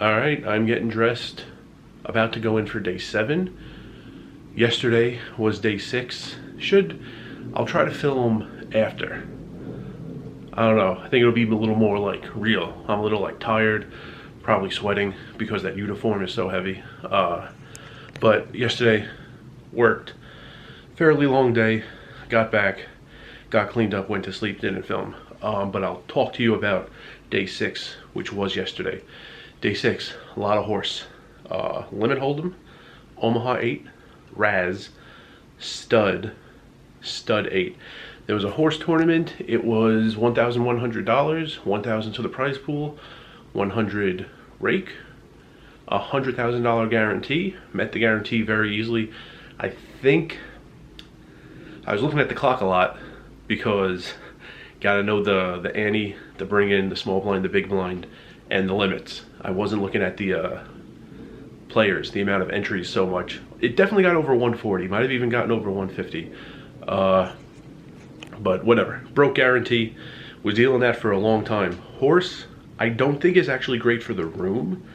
Alright, I'm getting dressed, about to go in for day 7. Yesterday was day 6. I'll try to film after. I don't know, I think it'll be a little more like real. I'm a little like tired, probably sweating because that uniform is so heavy. But yesterday worked, fairly long day, got back, got cleaned up, went to sleep, didn't film. But I'll talk to you about day 6, which was yesterday. Day 6, a lot of horse. Limit Hold'em, Omaha 8, Raz, Stud 8. There was a horse tournament. It was $1,100, $1,000 to the prize pool, 100 rake, $100,000 guarantee. Met the guarantee very easily. I think I was looking at the clock a lot because gotta know the ante, the bring in, the small blind, the big blind, and the limits. I wasn't looking at the players, the amount of entries so much. It definitely got over 140, might have even gotten over 150. But whatever, broke guarantee, was dealing that for a long time. Horse, I don't think is actually great for the room,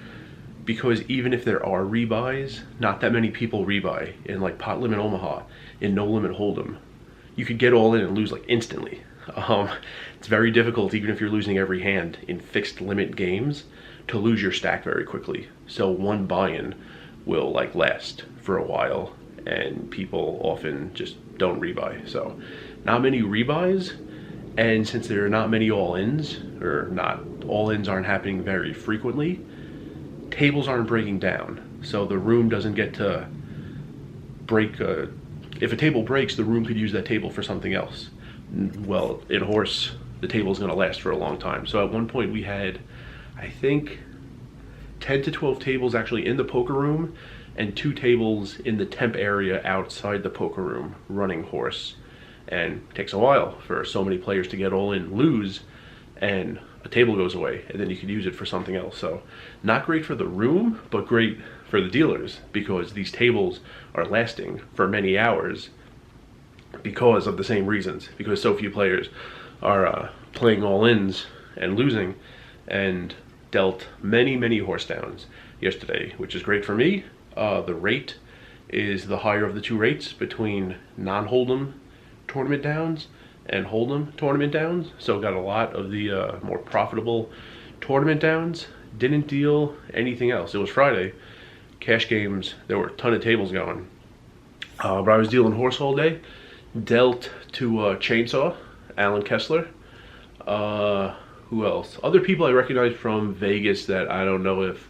because even if there are rebuys, not that many people rebuy. In like Pot Limit Omaha, in No Limit Hold'em, you could get all in and lose like instantly. It's very difficult, even if you're losing every hand in fixed limit games, to lose your stack very quickly. So one buy-in will like last for a while, and people often just don't rebuy. So not many rebuys, and since there are not many all-ins, or not all-ins aren't happening very frequently, tables aren't breaking down. So the room doesn't get to break. If a table breaks, the room could use that table for something else. Well, in horse, the table's gonna last for a long time. So at one point we had, I think, 10 to 12 tables actually in the poker room, and 2 tables in the temp area outside the poker room running horse. And it takes a while for so many players to get all in, lose, and a table goes away, and then you can use it for something else. So not great for the room, but great for the dealers, because these tables are lasting for many hours because of the same reasons, because so few players are playing all-ins and losing, and dealt many horse downs yesterday, which is great for me. The rate is the higher of the 2 rates between non-Hold'em tournament downs and Hold'em tournament downs, so got a lot of the more profitable tournament downs. Didn't deal anything else. It was Friday, cash games, there were a ton of tables going, but I was dealing horse all day. Dealt to Chainsaw, Alan Kessler. Who else? Other people I recognize from Vegas that I don't know if,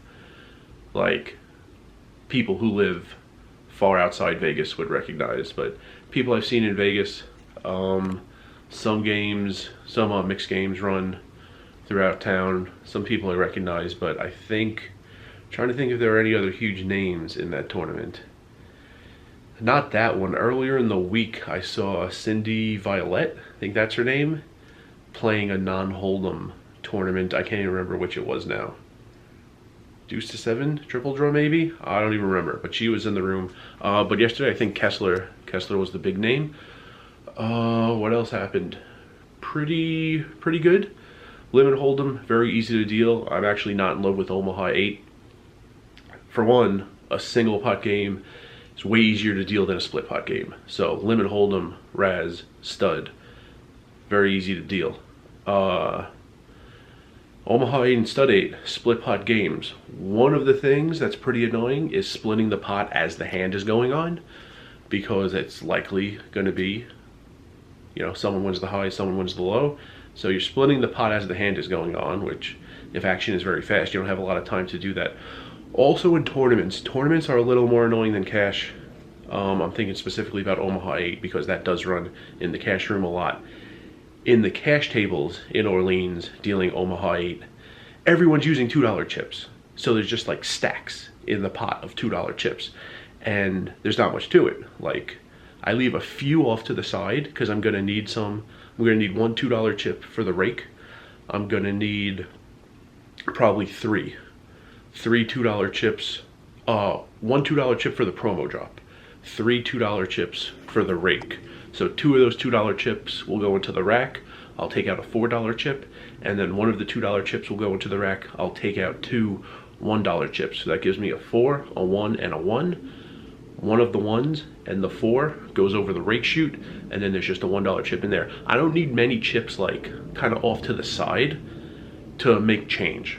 like, people who live far outside Vegas would recognize, but people I've seen in Vegas. Some games, some mixed games run throughout town. Some people I recognize, but I'm trying to think if there are any other huge names in that tournament. Not that one. Earlier in the week, I saw Cindy Violet, I think that's her name, playing a non-Hold'em tournament. I can't even remember which it was now. Deuce to 7, triple draw maybe? I don't even remember, but she was in the room. But yesterday, I think Kessler was the big name. What else happened? Pretty good. Limit Hold'em, very easy to deal. I'm actually not in love with Omaha 8. For one, a single pot game is way easier to deal than a split pot game. So Limit Hold'em, Raz, Stud, very easy to deal. Omaha 8 and Stud 8, split pot games. One of the things that's pretty annoying is splitting the pot as the hand is going on, because it's likely going to be, you know, someone wins the high, someone wins the low. So you're splitting the pot as the hand is going on, which, if action is very fast, you don't have a lot of time to do that. Also in tournaments are a little more annoying than cash. I'm thinking specifically about Omaha 8, because that does run in the cash room a lot. In the cash tables in Orleans, dealing Omaha 8, everyone's using $2 chips. So there's just like stacks in the pot of $2 chips. And there's not much to it. Like, I leave a few off to the side, because I'm gonna need some. I'm gonna need 1 $2 chip for the rake. I'm gonna need probably 3 $2 chips. 1 $2 chip for the promo drop. 3 $2 chips for the rake. So 2 of those $2 chips will go into the rack. I'll take out a $4 chip, and then one of the $2 chips will go into the rack. I'll take out 2 $1 chips. So that gives me a 4, a 1, and a 1. One of the ones and the 4 goes over the rake chute, and then there's just a $1 chip in there. I don't need many chips like kind of off to the side to make change.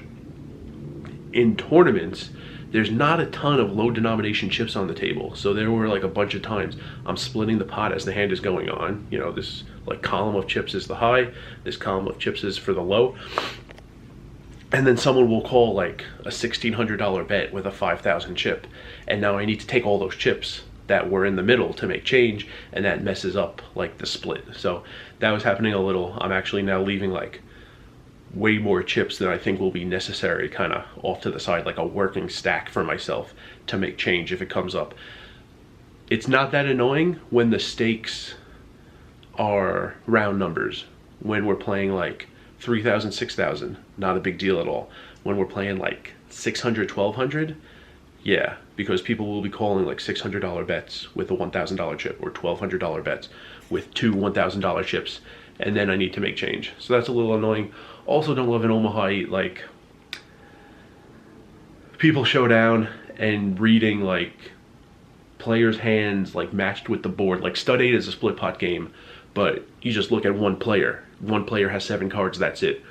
In tournaments, there's not a ton of low denomination chips on the table. So there were like a bunch of times I'm splitting the pot as the hand is going on. You know, this like column of chips is the high, this column of chips is for the low. And then someone will call like a $1,600 bet with a 5,000 chip. And now I need to take all those chips that were in the middle to make change, and that messes up like the split. So that was happening a little. I'm actually now leaving like way more chips than I think will be necessary kind of off to the side, like a working stack for myself to make change if it comes up. It's not that annoying when the stakes are round numbers. When we're playing like 3,000, 6,000, not a big deal at all. When we're playing like 600, 1,200, yeah, because people will be calling like $600 bets with a $1,000 chip, or $1,200 bets with two $1,000 chips, and then I need to make change. So that's a little annoying. Also, don't love in Omaha, like people showdown and reading like players' hands like matched with the board. Like stud 8 is a split pot game, but you just look at one player. One player has 7 cards, that's it.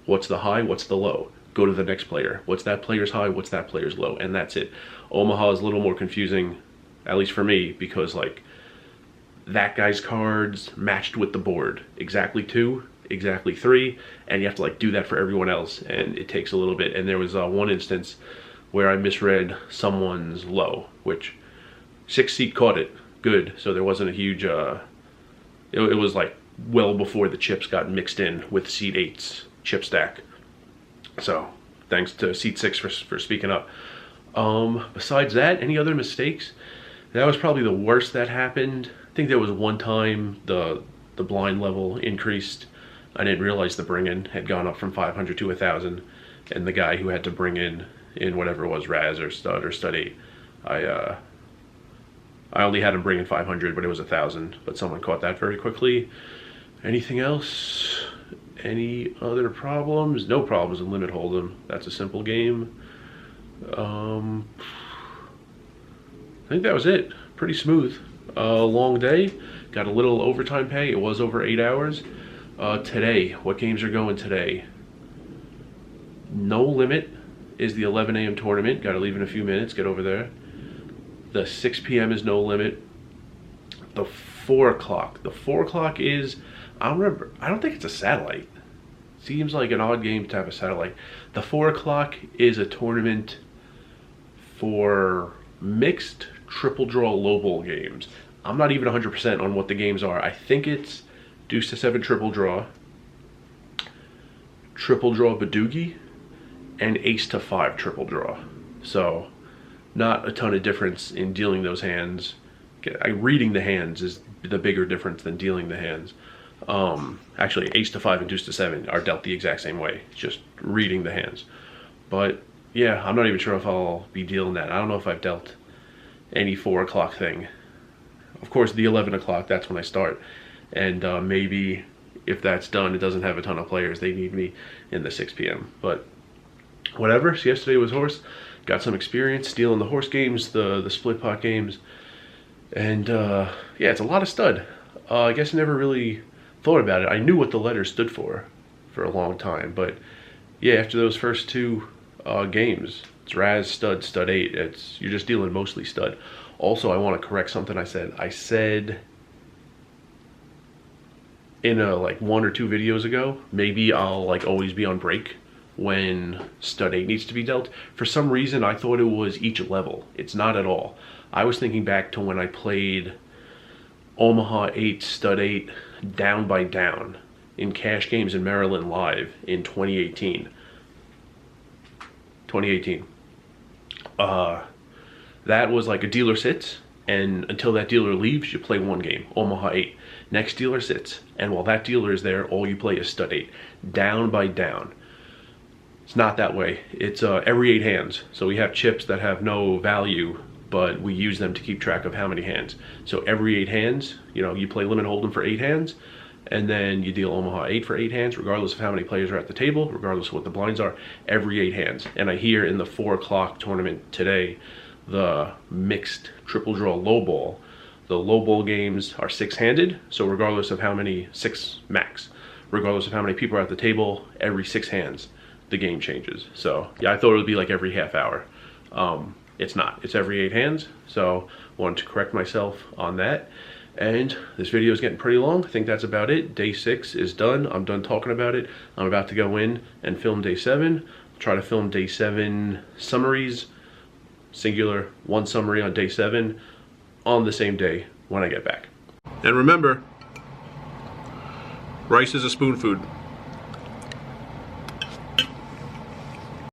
What's the high, what's the low? Go to the next player. What's that player's high, what's that player's low? And that's it. Omaha is a little more confusing, at least for me, because like that guy's cards matched with the board. Exactly 2, exactly 3, and you have to like do that for everyone else, and it takes a little bit. And there was one instance where I misread someone's low, which 6 seat caught it, good. So there wasn't a huge, it was like well before the chips got mixed in with seat 8's chip stack. So thanks to seat 6 for speaking up. Besides that, any other mistakes? That was probably the worst that happened. I think there was one time the blind level increased. I didn't realize the bring-in had gone up from 500 to 1,000, and the guy who had to bring in whatever it was, Raz or Stud 8, I only had him bring in 500, but it was 1,000. But someone caught that very quickly. Anything else? Any other problems? No problems in Limit Hold'em. That's a simple game. I think that was it. Pretty smooth. Long day. Got a little overtime pay. It was over 8 hours. Today, what games are going today? No Limit is the 11 a.m. tournament. Got to leave in a few minutes. Get over there. The 6 p.m. is No Limit. The 4 o'clock. The 4 o'clock is, I don't remember. I don't think it's a satellite. Seems like an odd game to have a satellite. The 4 o'clock is a tournament for mixed triple draw low bowl games. I'm not even 100% on what the games are. I think it's Deuce to 7 triple draw Badoogie, and Ace to 5 triple draw. So not a ton of difference in dealing those hands. Reading the hands is the bigger difference than dealing the hands. Actually, Ace to 5 and Deuce to 7 are dealt the exact same way. It's just reading the hands. But yeah, I'm not even sure if I'll be dealing that. I don't know if I've dealt any 4 o'clock thing. Of course, the 11 o'clock, that's when I start. And maybe if that's done, it doesn't have a ton of players. They need me in the 6 p.m. But whatever. So yesterday was horse. Got some experience dealing the horse games, the split pot games. And yeah, it's a lot of stud. I guess I never really thought about it. I knew what the letters stood for a long time. But yeah, after those first 2 games, it's Raz, Stud, Stud 8. You're just dealing mostly stud. Also, I want to correct something I said. I said in like 1 or 2 videos ago, maybe I'll like always be on break when Stud 8 needs to be dealt. For some reason, I thought it was each level. It's not at all. I was thinking back to when I played Omaha 8, Stud 8, down by down in cash games in Maryland live in 2018. That was like a dealer sits, and until that dealer leaves, you play 1 game, Omaha 8. Next dealer sits, and while that dealer is there, all you play is Stud 8, down by down. It's not that way. It's every 8 hands. So we have chips that have no value, but we use them to keep track of how many hands. So every 8 hands, you know, you play Limit Hold'em for 8 hands, And then you deal Omaha 8 for 8 hands, regardless of how many players are at the table, regardless of what the blinds are, every 8 hands. And I hear in the 4 o'clock tournament today, the mixed triple draw low ball, the low ball games are 6-handed. So regardless of how many, 6 max, regardless of how many people are at the table, every 6 hands, the game changes. So yeah, I thought it would be like every half hour. It's not, it's every 8 hands. So wanted to correct myself on that. And this video is getting pretty long. I think that's about it. Day 6 is done. I'm done talking about it. I'm about to go in and film day 7. I'll try to film day 7 summaries, singular, 1 summary on day 7 on the same day when I get back. And remember, rice is a spoon food.